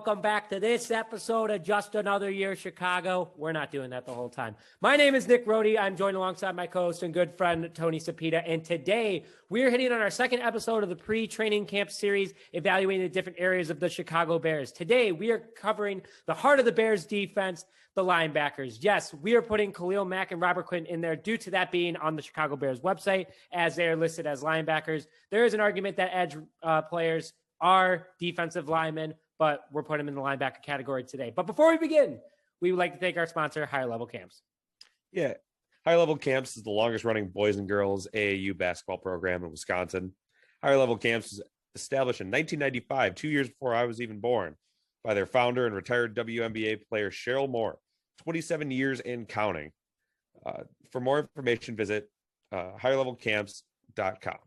welcome back to this episode of Just Another Year Chicago. We're not doing that the whole time. My name is Nick Rohde. I'm joined alongside my co-host and good friend, Tony Sapita. And today, we're hitting on our second episode of the pre-training camp series, evaluating the different areas of the Chicago Bears. Today, we are covering the heart of the Bears defense, the linebackers. Yes, we are putting Khalil Mack and Robert Quinn in there due to that being on the Chicago Bears website, as they are listed as linebackers. There is an argument that edge players are defensive linemen, but we're putting them in the linebacker category today. But before we begin, we would like to thank our sponsor, Higher Level Camps. Yeah, Higher Level Camps is the longest running boys and girls AAU basketball program in Wisconsin. Higher Level Camps was established in 1995, 2 years before I was even born, by their founder and retired WNBA player Cheryl Moore, 27 years and counting. For more information, visit higherlevelcamps.com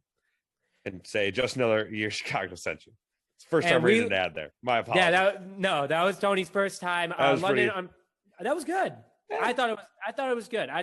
and say Just Another Year Chicago sent you. It's the first time reading an ad there. My apologies. Yeah, that was Tony's first time. London, that was good. Yeah. I thought it was good. Go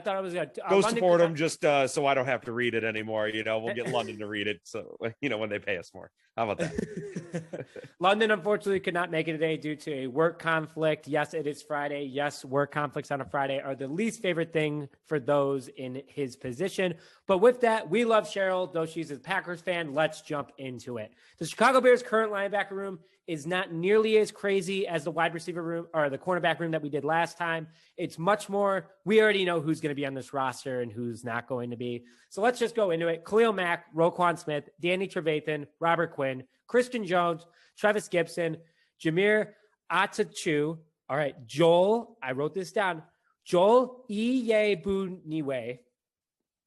London, support them just so I don't have to read it anymore. You know, we'll get London to read it. So, you know, when they pay us more. How about that? London, unfortunately, could not make it today due to a work conflict. Yes, it is Friday. Yes, work conflicts on a Friday are the least favorite thing for those in his position. But with that, we love Cheryl, though she's a Packers fan. Let's jump into it. The Chicago Bears' current linebacker room is not nearly as crazy as the wide receiver room or the cornerback room that we did last time. It's much more, we already know who's going to be on this roster and who's not going to be. So let's just go into it. Khalil Mack, Roquan Smith, Danny Trevathan, Robert Quinn, Christian Jones, Travis Gibson, Jameer Attaochu. All right, Joel, I wrote this down. Joel Iyiegbuniwe.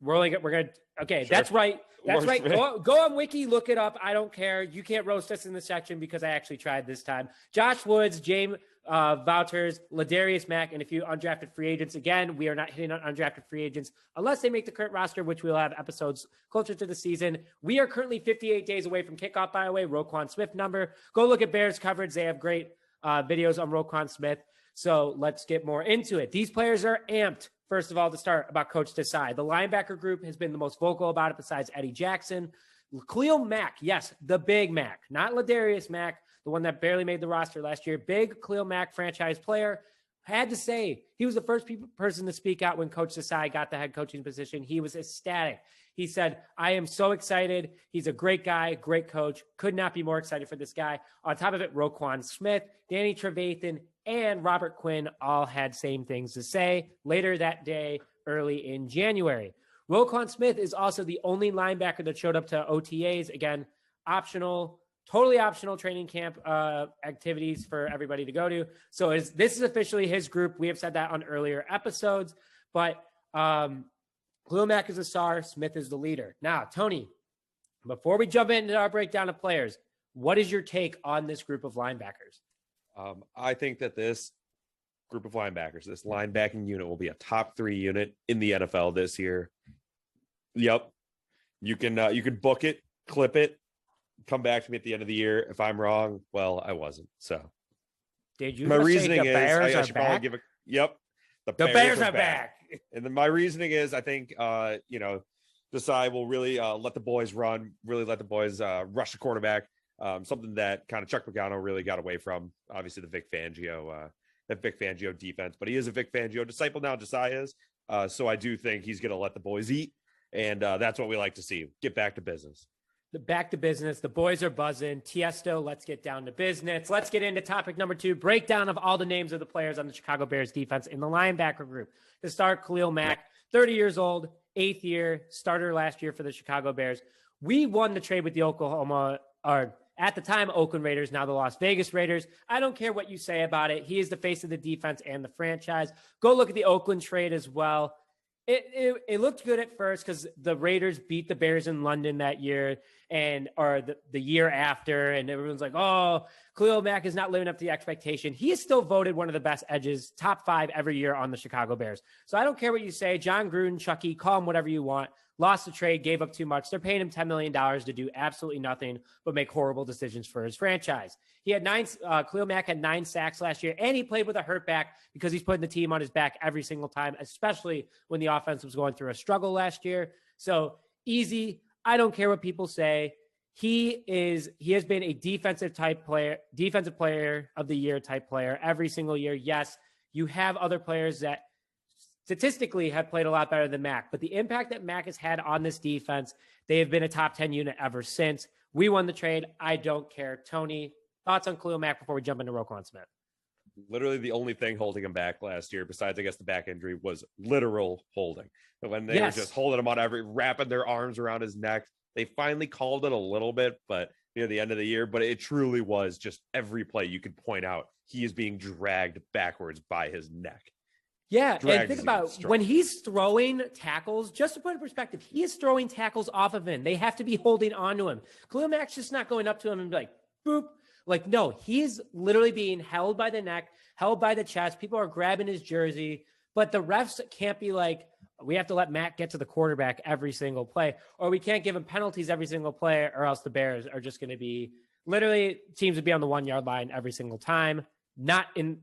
We're going to, okay, sure. That's right. That's right. Go on Wiki, look it up. I don't care. You can't roast us in the section because I actually tried this time. Josh Woods, James Wouters, Ladarius Mack, and a few undrafted free agents. Again, we are not hitting on undrafted free agents unless they make the current roster, which we'll have episodes closer to the season. We are currently 58 days away from kickoff, by the way, Roquan Smith number. Go look at Bears coverage. They have great videos on Roquan Smith. So let's get more into it. These players are amped. First of all, to start about Coach Desai. The linebacker group has been the most vocal about it besides Eddie Jackson. Khalil Mack, yes, the big Mack, not Ladarius Mack, the one that barely made the roster last year. Big Khalil Mack franchise player. Had to say, he was the first person to speak out when Coach Desai got the head coaching position. He was ecstatic. He said, I am so excited. He's a great guy, great coach. Could not be more excited for this guy. On top of it, Roquan Smith, Danny Trevathan, and Robert Quinn all had same things to say later that day, early in January. Roquan Smith is also the only linebacker that showed up to OTAs. Again, optional, totally optional training camp activities for everybody to go to. So this is officially his group. We have said that on earlier episodes, but Khalil Mack is a star. Smith is the leader. Now, Tony, before we jump into our breakdown of players, what is your take on this group of linebackers? I think that this group of linebackers, this linebacking unit, will be a top 3 unit in the NFL this year. Yep. You can book it, clip it, come back to me at the end of the year. If I'm wrong, well, I wasn't. So did you my reasoning is I should probably give yep. The Bears are back. And then my reasoning is I think Desai will really let the boys run, really let the boys rush the quarterback. Something that kind of Chuck Pagano really got away from, obviously the Vic Fangio defense, but he is a Vic Fangio disciple now. Desai is. So I do think he's going to let the boys eat. And that's what we like to see. Get back to business. Back to business. The boys are buzzing. Tiesto, let's get down to business. Let's get into topic number 2, breakdown of all the names of the players on the Chicago Bears defense in the linebacker group. To start, Khalil Mack, 30 years old, 8th year, starter last year for the Chicago Bears. We won the trade with the at the time, Oakland Raiders, now the Las Vegas Raiders. I don't care what you say about it. He is the face of the defense and the franchise. Go look at the Oakland trade as well. It looked good at first because the Raiders beat the Bears in London that year or the year after. And everyone's like, oh, Khalil Mack is not living up to the expectation. He is still voted one of the best edges, top 5 every year on the Chicago Bears. So I don't care what you say. John Gruden, Chucky, call him whatever you want. Lost the trade, gave up too much. They're paying him $10 million to do absolutely nothing but make horrible decisions for his franchise. He had Khalil Mack had 9 sacks last year, and he played with a hurt back because he's putting the team on his back every single time, especially when the offense was going through a struggle last year. So easy. I don't care what people say. he has been a defensive player of the year type player every single year. Yes, you have other players that statistically have played a lot better than Mack, but the impact that Mack has had on this defense, they have been a top 10 unit ever since. We won the trade. I don't care. Tony, thoughts on Khalil Mack before we jump into Roquan Smith? Literally the only thing holding him back last year, besides I guess the back injury, was literal holding. When they were just holding him on wrapping their arms around his neck. They finally called it a little bit, but near the end of the year, but it truly was just every play you could point out, he is being dragged backwards by his neck. Yeah, and think about when he's throwing tackles, just to put in perspective, he is throwing tackles off of him. They have to be holding on to him. Khalil Mack's just not going up to him and be like, boop. Like, no, he's literally being held by the neck, held by the chest. People are grabbing his jersey, but the refs can't be like, we have to let Mack get to the quarterback every single play, or we can't give him penalties every single play, or else the Bears are just going to be literally teams would be on the 1 yard line every single time. Not in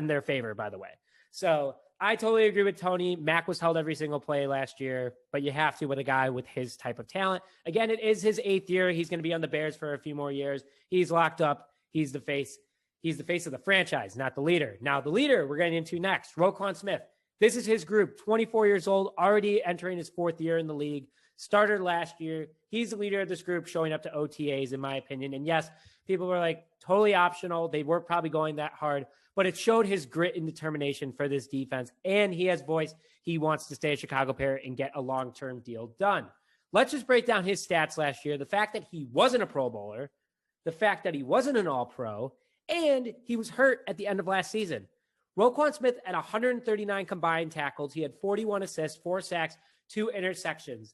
their favor, by the way. So I totally agree with Tony. Mack was held every single play last year, but you have to with a guy with his type of talent. Again, it is his 8th year. He's going to be on the Bears for a few more years. He's locked up. He's the face. He's the face of the franchise, not the leader. Now, the leader we're getting into next, Roquan Smith. This is his group, 24 years old, already entering his 4th year in the league. Started last year. He's the leader of this group, showing up to OTAs, in my opinion. And yes, people were like, totally optional. They weren't probably going that hard, but it showed his grit and determination for this defense. And he has voice. He wants to stay a Chicago Bear and get a long-term deal done. Let's just break down his stats last year. The fact that he wasn't a Pro Bowler, the fact that he wasn't an All-Pro, and he was hurt at the end of last season. Roquan Smith at 139 combined tackles. He had 41 assists, 4 sacks, 2 interceptions.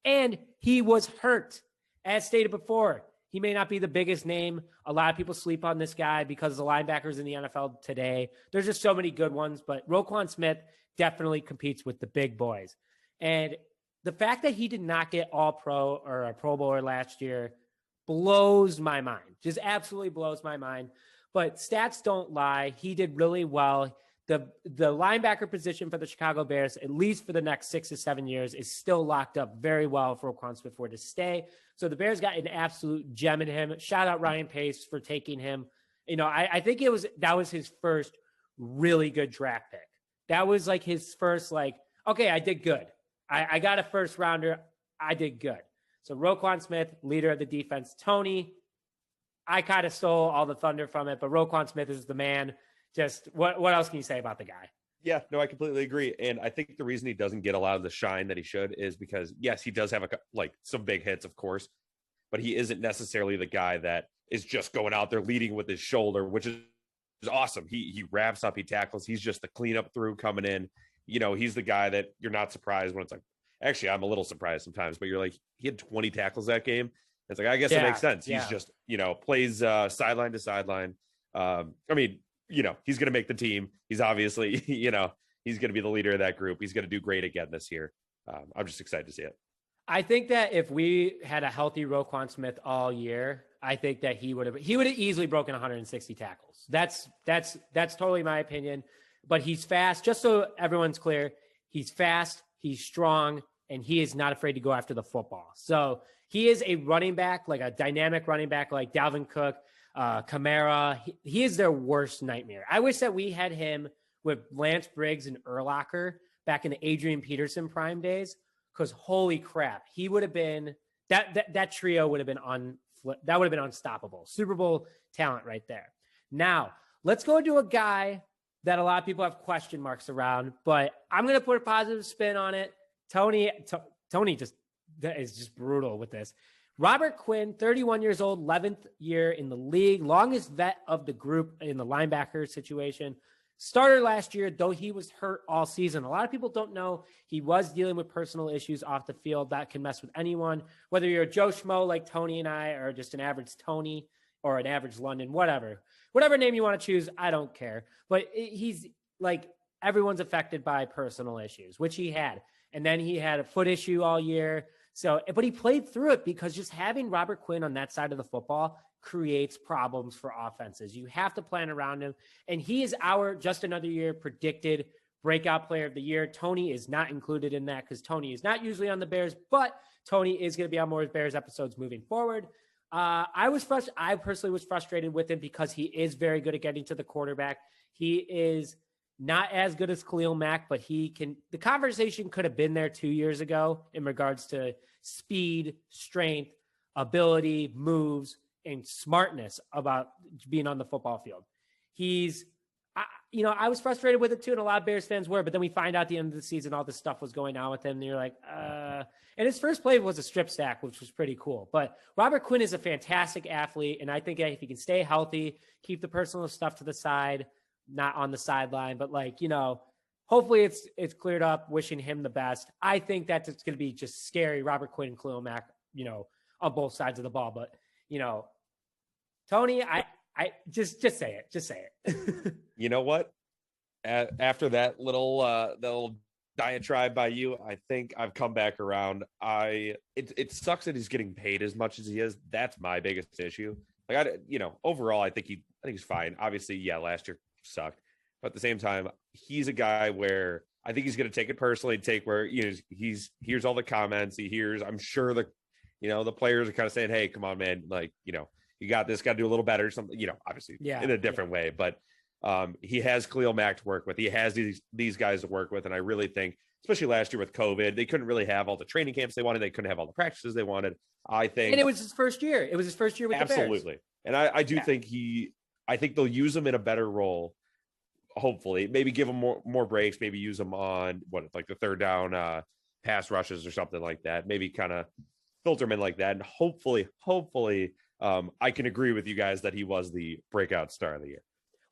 And he was hurt. As stated before, he may not be the biggest name. A lot of people sleep on this guy because of the linebackers in the NFL today. There's just so many good ones, but Roquan Smith definitely competes with the big boys. And the fact that he did not get All-Pro or a Pro Bowler last year blows my mind. Just absolutely blows my mind. But stats don't lie. He did really well. The linebacker position for the Chicago Bears, at least for the next 6 to 7 years, is still locked up very well for Roquan Smith to stay. So the Bears got an absolute gem in him. Shout out Ryan Pace for taking him. You know, I think that was his first really good draft pick. That was like his first, like, okay, I did good. I got a first rounder. I did good. So Roquan Smith, leader of the defense. Tony, I kind of stole all the thunder from it, but Roquan Smith is the man. Just what else can you say about the guy? Yeah, no, I completely agree. And I think the reason he doesn't get a lot of the shine that he should is because, yes, he does have some big hits, of course, but he isn't necessarily the guy that is just going out there leading with his shoulder, which is awesome. He wraps up, he tackles. He's just the cleanup through coming in. You know, he's the guy that you're not surprised when it's like, actually, I'm a little surprised sometimes, but you're like, he had 20 tackles that game. It's like, I guess it makes sense. He's just, plays sideline to sideline. I mean, he's going to make the team. He's obviously, he's going to be the leader of that group. He's going to do great again this year. I'm just excited to see it. I think that if we had a healthy Roquan Smith all year, I think that he would have easily broken 160 tackles. That's totally my opinion, but he's fast. Just so everyone's clear, he's fast, he's strong, and he is not afraid to go after the football. So he is a running back, like a dynamic running back, like Dalvin Cook, Kamara. He is their worst nightmare. I wish that we had him with Lance Briggs and Urlacher back in the Adrian Peterson prime days, because holy crap, he would have been that trio would have been unstoppable. Super Bowl talent right there. Now let's go to a guy that a lot of people have question marks around, but I'm going to put a positive spin on it. Tony is just brutal with this. Robert Quinn, 31 years old, 11th year in the league, longest vet of the group in the linebacker situation. Started last year, though he was hurt all season. A lot of people don't know he was dealing with personal issues off the field that can mess with anyone, whether you're a Joe Schmo like Tony and I, or just an average Tony or an average London, whatever name you want to choose. I don't care. But he's like, everyone's affected by personal issues, which he had. And then he had a foot issue all year. So, but he played through it because just having Robert Quinn on that side of the football creates problems for offenses. You have to plan around him. And he is our just another year predicted breakout player of the year. Tony is not included in that because Tony is not usually on the Bears, but Tony is going to be on more Bears episodes moving forward. I personally was frustrated with him because he is very good at getting to the quarterback. He is not as good as Khalil Mack, but the conversation could have been there 2 years ago in regards to speed, strength, ability, moves, and smartness about being on the football field. I was frustrated with it too, and a lot of Bears fans were, but then we find out at the end of the season, all this stuff was going on with him, and you're like, and his first play was a strip sack, which was pretty cool. But Robert Quinn is a fantastic athlete, and I think if he can stay healthy, keep the personal stuff to the side, not on the sideline, but hopefully it's cleared up, wishing him the best. I think that it's going to be just scary, Robert Quinn and Khalil Mack, on both sides of the ball. But, Tony, I just say it. Just say it. You know what? After that little diatribe by you, I think I've come back around. It sucks that he's getting paid as much as he is. That's my biggest issue. Overall, I think he's fine. Obviously, yeah, last year sucked, but at the same time, he's a guy where I think he's going to take it personally. He hears all the comments. I'm sure the players are kind of saying, "Hey, come on, man! You got this. Got to do a little better." Something, obviously, in a different way, but. He has Khalil Mack to work with. He has these guys to work with. And I really think, especially last year with COVID, they couldn't really have all the training camps they wanted. They couldn't have all the practices they wanted. I think. And it was his first year. It was his first year with the Bears. Absolutely. And I do think I think they'll use him in a better role. Hopefully, maybe give him more breaks, maybe use him on the third down pass rushes or something like that. Maybe kind of filter him in like that. And hopefully, I can agree with you guys that he was the breakout star of the year.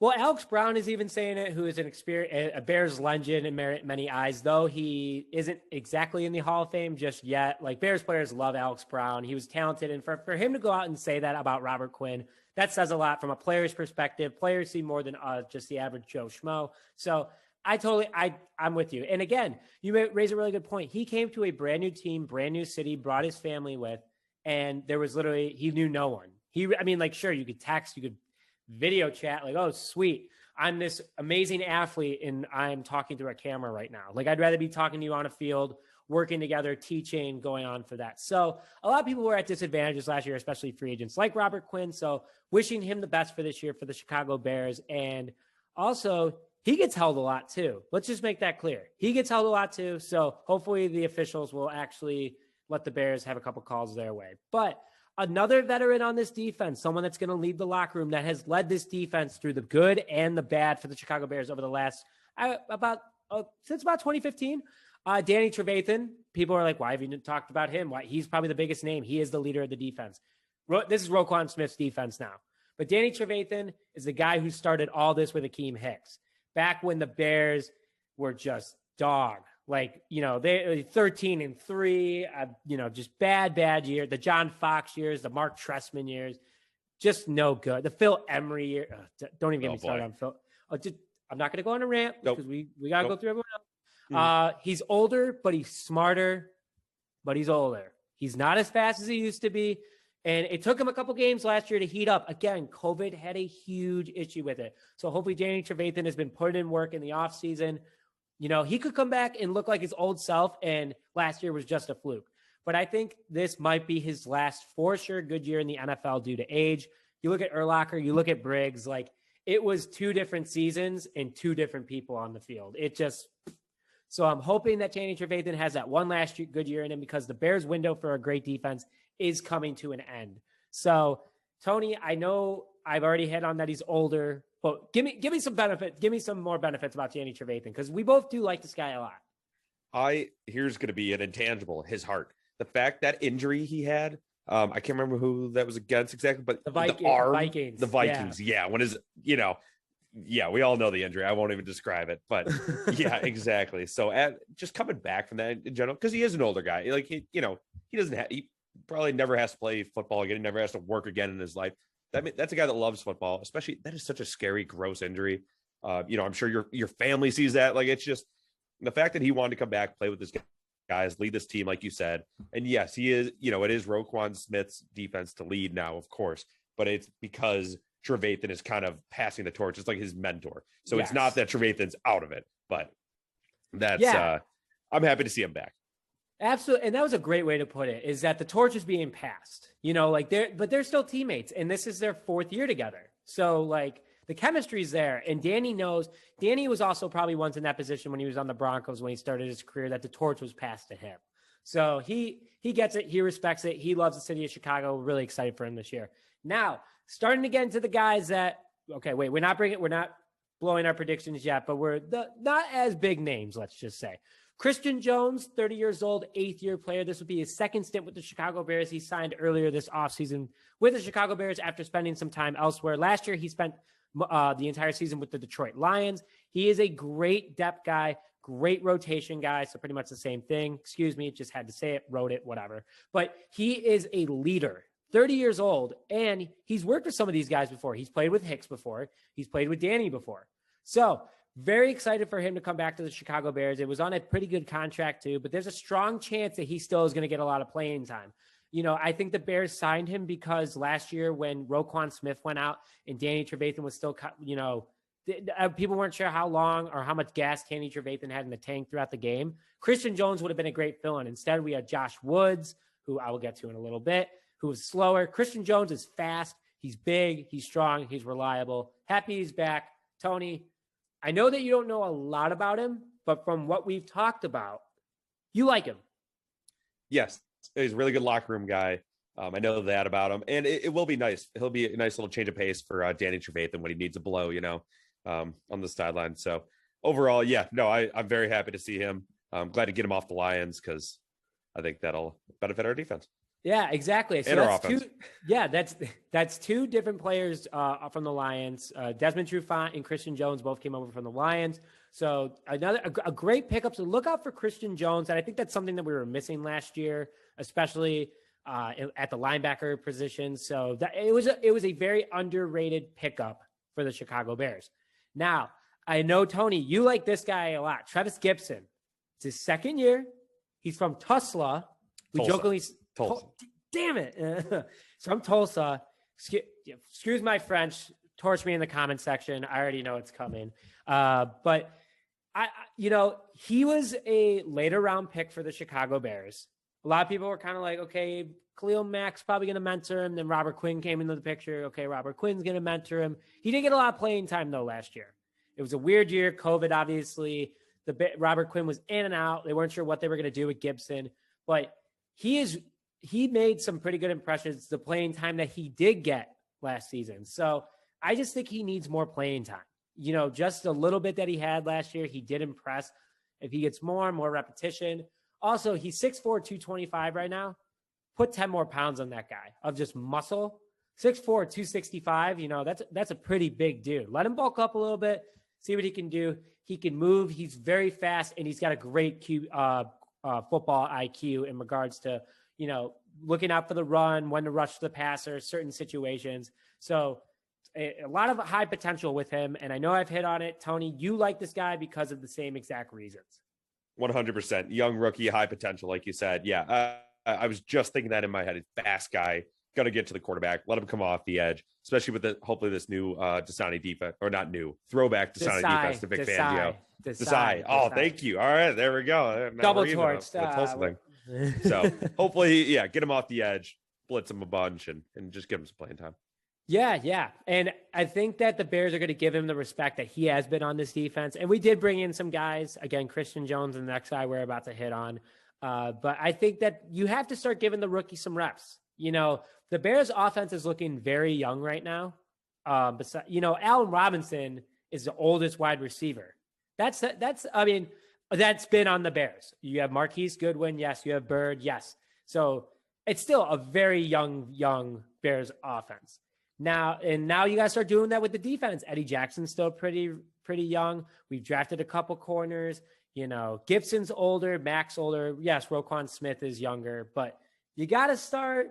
Well, Alex Brown is even saying it, who is a Bears legend in many eyes, though he isn't exactly in the Hall of Fame just yet. Bears players love Alex Brown. He was talented. And for him to go out and say that about Robert Quinn, that says a lot from a player's perspective. Players see more than just the average Joe Schmo. So I'm with you. And again, you raise a really good point. He came to a brand new team, brand new city, brought his family with, and there was he knew no one. Sure, you could text, you could video chat, oh, sweet, I'm this amazing athlete and I'm talking through a camera right now. I'd rather be talking to you on a field, working together, teaching, going on for that. So a lot of people were at disadvantages last year, especially free agents like Robert Quinn. So wishing him the best for this year for the Chicago Bears. And also he gets held a lot too. Let's just make that clear. He gets held a lot too. So hopefully the officials will actually let the Bears have a couple calls their way. But another veteran on this defense, someone that's going to lead the locker room, that has led this defense through the good and the bad for the Chicago Bears over the last since about 2015. Danny Trevathan. People are like, why have you talked about him? Why? He's probably the biggest name. He is the leader of the defense. This is Roquan Smith's defense now. But Danny Trevathan is the guy who started all this with Akeem Hicks back when the Bears were just dog. They 13-3, just bad year. The John Fox years, the Mark Trestman years, just no good. The Phil Emery year. Don't even get me started on Phil. I'm not going to go on a rant because we got to go through everyone else. He's older, but he's smarter, but he's older. He's not as fast as he used to be. And it took him a couple games last year to heat up. Again, COVID had a huge issue with it. So hopefully Danny Trevathan has been putting in work in the offseason. He could come back and look like his old self, and last year was just a fluke. But I think this might be his last for sure good year in the NFL due to age. You look at Urlacher, you look at Briggs, it was 2 different seasons and 2 different people on the field. So I'm hoping that Danny Trevathan has that one last good year in him, because the Bears' window for a great defense is coming to an end. So, Tony, I know I've already hit on that he's older, but give me some benefit. Give me some more benefits about Danny Trevathan, because we both do like this guy a lot. Here's going to be an intangible, his heart. The fact that injury he had, I can't remember who that was against exactly, but the Vikings. Yeah. When we all know the injury. I won't even describe it, but yeah, exactly. So just coming back from that in general, because he is an older guy, he probably never has to play football again. He never has to work again in his life. That's a guy that loves football, especially that is such a scary, gross injury. I'm sure your family sees that. It's just the fact that he wanted to come back, play with this guys, lead this team, like you said. And yes, he is, it is Roquan Smith's defense to lead now, of course, but it's because Trevathan is kind of passing the torch. It's like his mentor. So It's not that Trevathan's out of it, but I'm happy to see him back. Absolutely. And that was a great way to put it, is that the torch is being passed, like they're still teammates, and this is their 4th year together. So like the chemistry's there, and Danny was also probably once in that position when he was on the Broncos, when he started his career, that the torch was passed to him. So he gets it. He respects it. He loves the city of Chicago. We're really excited for him this year. Now, starting to get into the guys that, okay, wait, we're not blowing our predictions yet, but we're not as big names, let's just say. Christian Jones, 30 years old, 8th-year player. This would be his second stint with the Chicago Bears. He signed earlier this offseason with the Chicago Bears after spending some time elsewhere. Last year, he spent the entire season with the Detroit Lions. He is a great depth guy, great rotation guy, so pretty much the same thing. Excuse me, just had to say it, wrote it, whatever. But he is a leader, 30 years old, and he's worked with some of these guys before. He's played with Hicks before. He's played with Danny before. So very excited for him to come back to the Chicago Bears. It was on a pretty good contract too, but there's a strong chance that he still is going to get a lot of playing time. I think the Bears signed him because last year when Roquan Smith went out and Danny Trevathan was still, people weren't sure how long or how much gas Danny Trevathan had in the tank throughout the game. Christian Jones would have been a great fill-in. Instead, we had Josh Woods, who I will get to in a little bit, who was slower. Christian Jones is fast. He's big. He's strong. He's reliable. Happy he's back. Tony, I know that you don't know a lot about him, but from what we've talked about, you like him. Yes, he's a really good locker room guy. I know that about him, and it will be nice. He'll be a nice little change of pace for Danny Trevathan when he needs a blow, on the sideline. So overall, I'm very happy to see him. I'm glad to get him off the Lions because I think that'll benefit our defense. Yeah, exactly. So and our offense. That's 2 different players from the Lions. Desmond Trevathan and Christian Jones both came over from the Lions. So a great pickup. So look out for Christian Jones. And I think that's something that we were missing last year, especially at the linebacker position. So it was a very underrated pickup for the Chicago Bears. Now, I know, Tony, you like this guy a lot. Trevis Gipson. It's his 2nd year. He's from Tulsa. Tulsa. Damn it. It's from Tulsa. Excuse my French. Torch me in the comment section. I already know it's coming. But he was a later round pick for the Chicago Bears. A lot of people were kind of like, okay, Khalil Mack's probably going to mentor him. Then Robert Quinn came into the picture. Okay, Robert Quinn's going to mentor him. He didn't get a lot of playing time though last year. It was a weird year. COVID, obviously. Robert Quinn was in and out. They weren't sure what they were going to do with Gipson, but he made some pretty good impressions the playing time that he did get last season. So I just think he needs more playing time. Just a little bit that he had last year, he did impress. If he gets more repetition. Also, he's 6'4", 225 right now. Put 10 more pounds on that guy of just muscle. 6'4", 265, that's a pretty big dude. Let him bulk up a little bit, see what he can do. He can move. He's very fast, and he's got a great football IQ in regards to, looking out for the run, when to rush the passer, certain situations. So a lot of high potential with him. And I know I've hit on it. Tony, you like this guy because of the same exact reasons. 100%. Young rookie, high potential, like you said. Yeah, I was just thinking that in my head. Fast guy, got to get to the quarterback, let him come off the edge, especially with hopefully this new Dasani defense, or not new, throwback Dasani defense to Vic Fangio. Desai. Oh, thank you. All right, there we go. Now double torch. So hopefully, get him off the edge, blitz him a bunch, and just give him some playing time. Yeah. And I think that the Bears are going to give him the respect that he has been on this defense. And we did bring in some guys, again, Christian Jones and the next guy we're about to hit on. But I think that you have to start giving the rookie some reps. The Bears offense is looking very young right now. Allen Robinson is the oldest wide receiver. That's been on the Bears. You have Marquise Goodwin. Yes. You have Bird. Yes. So it's still a very young Bears offense. Now you got to start doing that with the defense. Eddie Jackson's still pretty young. We've drafted a couple corners. Gibson's older, Mack's older. Yes, Roquan Smith is younger, but you got to start,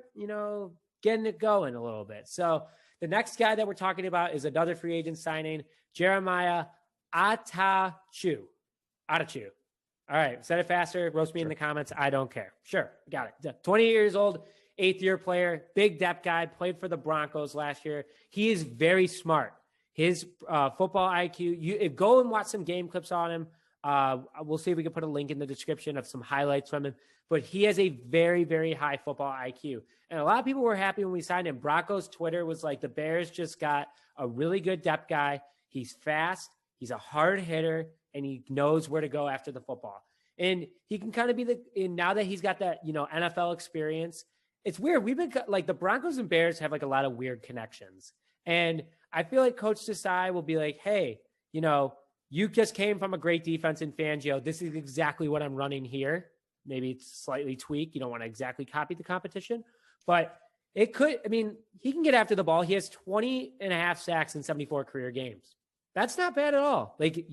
getting it going a little bit. So the next guy that we're talking about is another free agent signing, Jeremiah Attaochu. All right, said it faster. Roast me in the comments. I don't care. Sure, got it. 20 years old, 8th-year player, big depth guy, played for the Broncos last year. He is very smart. His football IQ, go and watch some game clips on him We'll see if we can put a link in the description of some highlights from him. But he has a very, very high football IQ. And a lot of people were happy when we signed him. Broncos Twitter was like, the Bears just got a really good depth guy. He's fast. He's a hard hitter. And he knows where to go after the football. And he can kind of be now that he's got that, NFL experience. It's weird. We've been like, the Broncos and Bears have like a lot of weird connections. And I feel like Coach Desai will be like, hey, you just came from a great defense in Fangio. This is exactly what I'm running here. Maybe it's slightly tweaked. You don't want to exactly copy the competition, but he can get after the ball. He has 20.5 sacks in 74 career games. That's not bad at all. Like,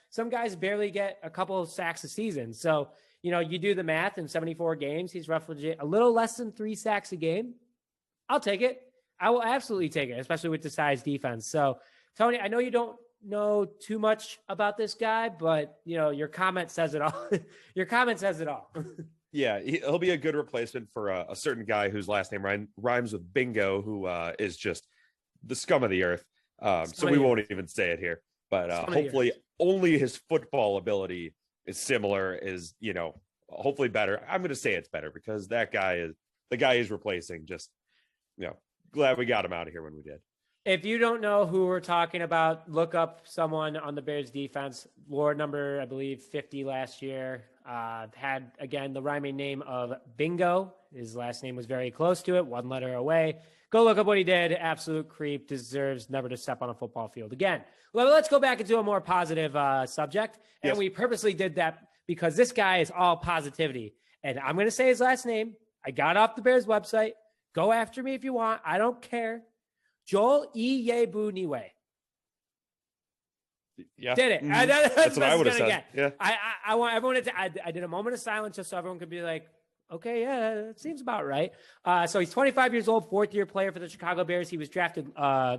some guys barely get a couple of sacks a season. So, you do the math in 74 games, he's roughly a little less than 3 sacks a game. I'll take it. I will absolutely take it, especially with the size defense. So, Tony, I know you don't know too much about this guy, but your comment says it all. Your comment says it all. Yeah, he'll be a good replacement for a certain guy whose last name rhymes with Bingo, who is just the scum of the earth. So we won't even say it here. But hopefully only his football ability is similar, is, hopefully better. I'm going to say it's better because the guy he's replacing. Just, glad we got him out of here when we did. If you don't know who we're talking about, look up someone on the Bears defense. Ward number, I believe, 50 last year. Had, again, the rhyming name of Bingo. His last name was very close to it, 1 letter away. Go look up what he did. Absolute creep. Deserves never to step on a football field again. Well, let's go back into a more positive subject. And Yes. We purposely did that because this guy is all positivity. And I'm going to say his last name. I got off the Bears website. Go after me if you want. I don't care. Joel Iyiegbuniwe. Yeah, Did it. Mm-hmm. That's what I would have said. Yeah. I want everyone to, I did a moment of silence just so everyone could be like, okay, yeah, that seems about right. So he's 25 years old, 4th-year player for the Chicago Bears. He was drafted.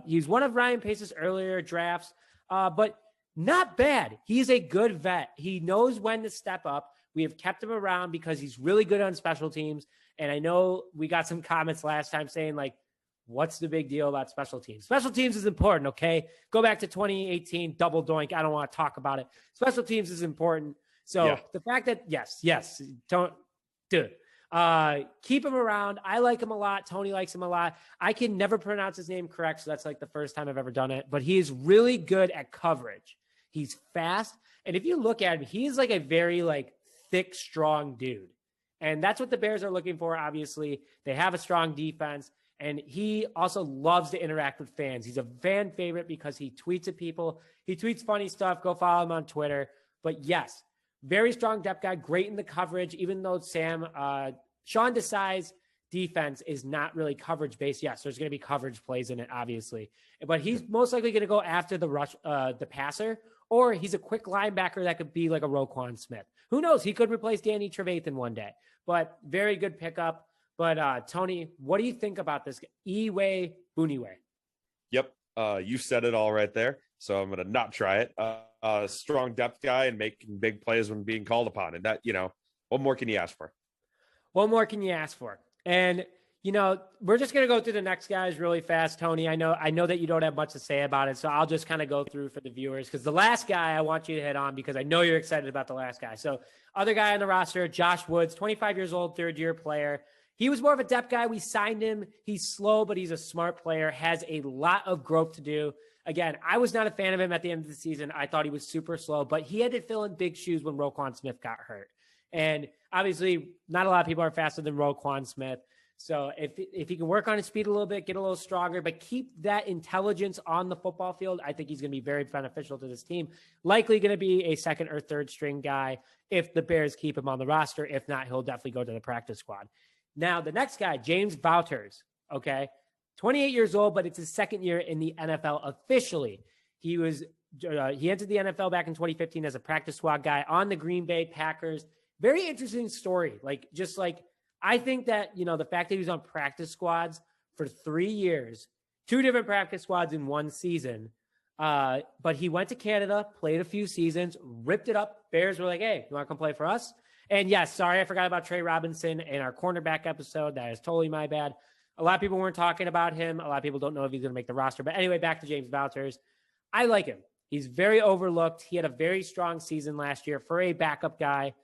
He's one of Ryan Pace's earlier drafts, but not bad. He's a good vet. He knows when to step up. We have kept him around because he's really good on special teams. And I know we got some comments last time saying, like, what's the big deal about special teams? Special teams is important, okay? Go back to 2018, double doink. I don't want to talk about it. Special teams is important. So The fact that, yes, don't do it. Keep him around. I like him a lot. Tony likes him a lot. I can never pronounce his name correct, so that's like the first time I've ever done it. But he is really good at coverage. He's fast. And if you look at him, he's like a very thick, strong dude. And that's what the Bears are looking for, obviously. They have a strong defense. And he also loves to interact with fans. He's a fan favorite because he tweets at people. He tweets funny stuff. Go follow him on Twitter. But yes, very strong depth guy, great in the coverage, even though Sean Desai's defense is not really coverage based. Yes, there's going to be coverage plays in it, obviously. But he's most likely going to go after the passer, or he's a quick linebacker that could be like a Roquan Smith. Who knows? He could replace Danny Trevathan one day. But very good pickup. But Tony, what do you think about this Iyiegbuniwe? Yep. You said it all right there. So I'm going to not try it. Strong depth guy and making big plays when being called upon. And that, what more can you ask for? What more can you ask for? And, we're just going to go through the next guys really fast, Tony. I know that you don't have much to say about it. So I'll just kind of go through for the viewers because the last guy I want you to hit on because I know you're excited about the last guy. So other guy on the roster, Josh Woods, 25 years old, 3rd-year player. He was more of a depth guy. We signed him. He's slow, but he's a smart player, has a lot of growth to do. Again, I was not a fan of him at the end of the season. I thought he was super slow, but he had to fill in big shoes when Roquan Smith got hurt. And obviously, not a lot of people are faster than Roquan Smith. So if he can work on his speed a little bit, get a little stronger, but keep that intelligence on the football field, I think he's going to be very beneficial to this team. Likely going to be a 2nd or 3rd string guy if the Bears keep him on the roster. If not, he'll definitely go to the practice squad. Now, the next guy, James Wouters, okay, 28 years old, but it's his 2nd year in the NFL officially. He entered the NFL back in 2015 as a practice squad guy on the Green Bay Packers. Very interesting story. I think that, the fact that he was on practice squads for 3 years, 2 different practice squads in 1 season, but he went to Canada, played a few seasons, ripped it up. Bears were like, hey, you want to come play for us? And yes, sorry, I forgot about Trey Robinson in our cornerback episode. That is totally my bad. A lot of people weren't talking about him. A lot of people don't know if he's going to make the roster. But anyway, back to James Wouters. I like him. He's very overlooked. He had a very strong season last year for a backup guy.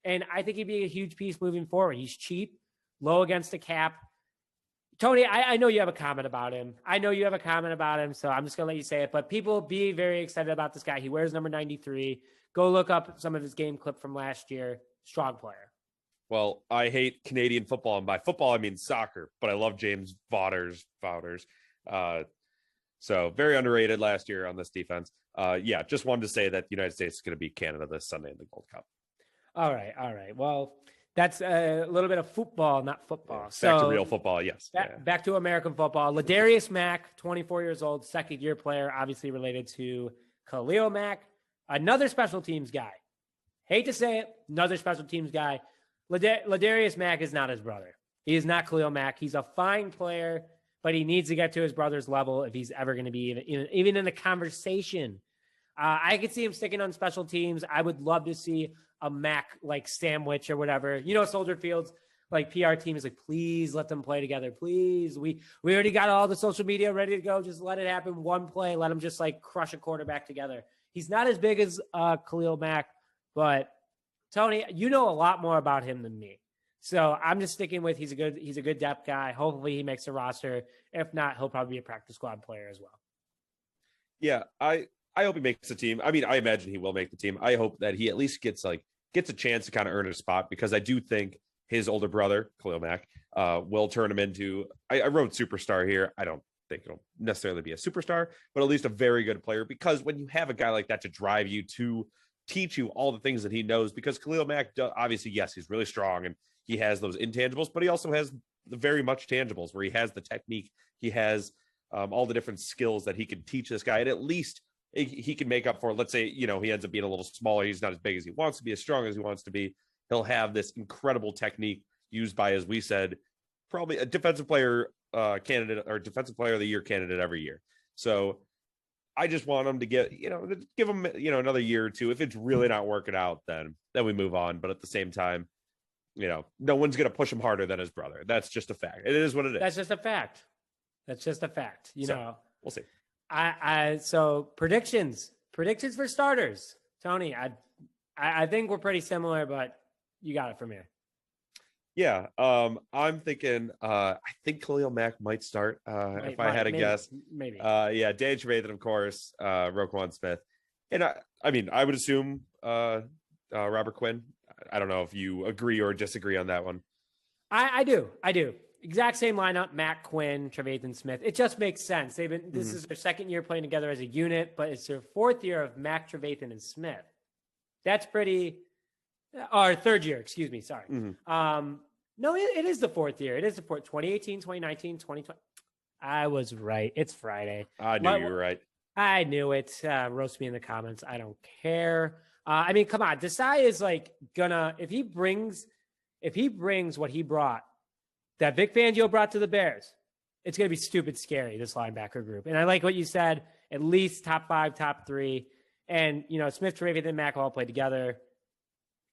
And I think he'd be a huge piece moving forward. He's cheap, low against the cap. Tony, I know you have a comment about him. So I'm just going to let you say it. But people be very excited about this guy. He wears number 93. Go look up some of his game clip from last year. Strong player. Well, I hate Canadian football, and by football I mean soccer, but I love James Wouters. So very underrated last year on this defense. Just wanted to say that the United States is going to beat Canada this Sunday in the Gold Cup. All right. Well, that's a little bit of football, not football. Back to real football, yes. Back to American football. Ladarius Mack, 24 years old, second-year player, obviously related to Khalil Mack, another special teams guy. Hate to say it, another special teams guy. Ladarius Mack is not his brother. He is not Khalil Mack. He's a fine player, but he needs to get to his brother's level if he's ever going to be even in the conversation. I could see him sticking on special teams. I would love to see a Mac like sandwich or whatever. Soldier Fields, like PR team is like, please let them play together. Please. We already got all the social media ready to go. Just let it happen. One play. Let them just like crush a quarterback together. He's not as big as Khalil Mack, but Tony, you know a lot more about him than me. So I'm just sticking with he's a good depth guy. Hopefully he makes the roster. If not, he'll probably be a practice squad player as well. Yeah, I hope he makes the team. I mean, I imagine he will make the team. I hope that he at least gets a chance to kind of earn a spot, because I do think his older brother, Khalil Mack, will turn him into, I wrote superstar here. I don't think it'll necessarily be a superstar, but at least a very good player, because when you have a guy like that to drive you, to teach you all the things that he knows, because Khalil Mack, obviously, yes, he's really strong and he has those intangibles, but he also has the very much tangibles where he has the technique. He has all the different skills that he can teach this guy. And at least he can make up for, let's say, he ends up being a little smaller. He's not as big as he wants to be, as strong as he wants to be. He'll have this incredible technique used by, as we said, probably a defensive player candidate or defensive player of the year candidate every year. So I just want him to give him, another year or two. If it's really not working out, then we move on. But at the same time, no one's going to push him harder than his brother. That's just a fact. It is what it is. That's just a fact. We'll see. So predictions for starters, Tony. I think we're pretty similar, but you got it from here. Yeah. I'm thinking, I think Khalil Mack might start, if I had a guess. Maybe. Dan Trevathan, of course, Roquan Smith. And I would assume, Robert Quinn. I don't know if you agree or disagree on that one. I do. Exact same lineup, Matt, Quinn, Trevathan, Smith. It just makes sense. This is their second year playing together as a unit, but it's their fourth year of Mack, Trevathan, and Smith. That's or third year, excuse me. Sorry. Mm-hmm. No, it is the fourth year. It is the fourth, 2018, 2019, 2020. I was right. It's Friday. I knew you were right. I knew it. Roast me in the comments. I don't care. Come on. Desai is if he brings what he brought, that Vic Fangio brought to the Bears, it's going to be stupid scary, this linebacker group. And I like what you said, at least top 5, top 3. And, Smith, Trevathan, and Mack all play together.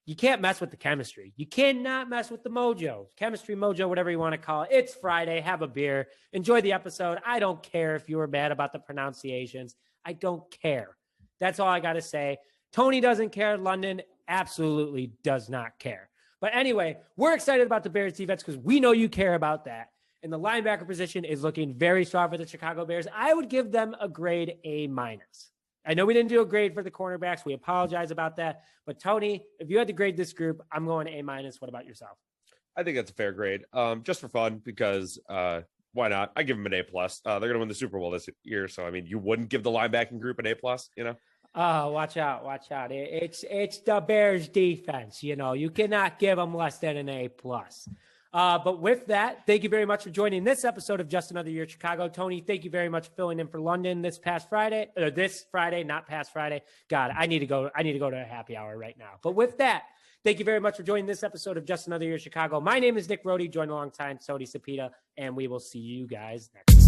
You can't mess with the chemistry. You cannot mess with the mojo. Chemistry, mojo, whatever you want to call it. It's Friday. Have a beer. Enjoy the episode. I don't care if you were mad about the pronunciations. I don't care. That's all I got to say. Tony doesn't care. London absolutely does not care. But anyway, we're excited about the Bears defense because we know you care about that. And the linebacker position is looking very strong for the Chicago Bears. I would give them a grade A-. I know we didn't do a grade for the cornerbacks. We apologize about that. But Tony, if you had to grade this group, I'm going A-. What about yourself? I think that's a fair grade. Just for fun, because why not? I give them an A+. They're going to win the Super Bowl this year. So, you wouldn't give the linebacking group an A+, Oh, watch out. It's the Bears defense. You cannot give them less than an A+. But with that, thank you very much for joining this episode of Just Another Year Chicago. Tony, thank you very much for filling in for London this Friday, not past Friday. God, I need to go to a happy hour right now. But with that, thank you very much for joining this episode of Just Another Year Chicago. My name is Nick Rohde, joined alongside Tony Sapita, and we will see you guys next time.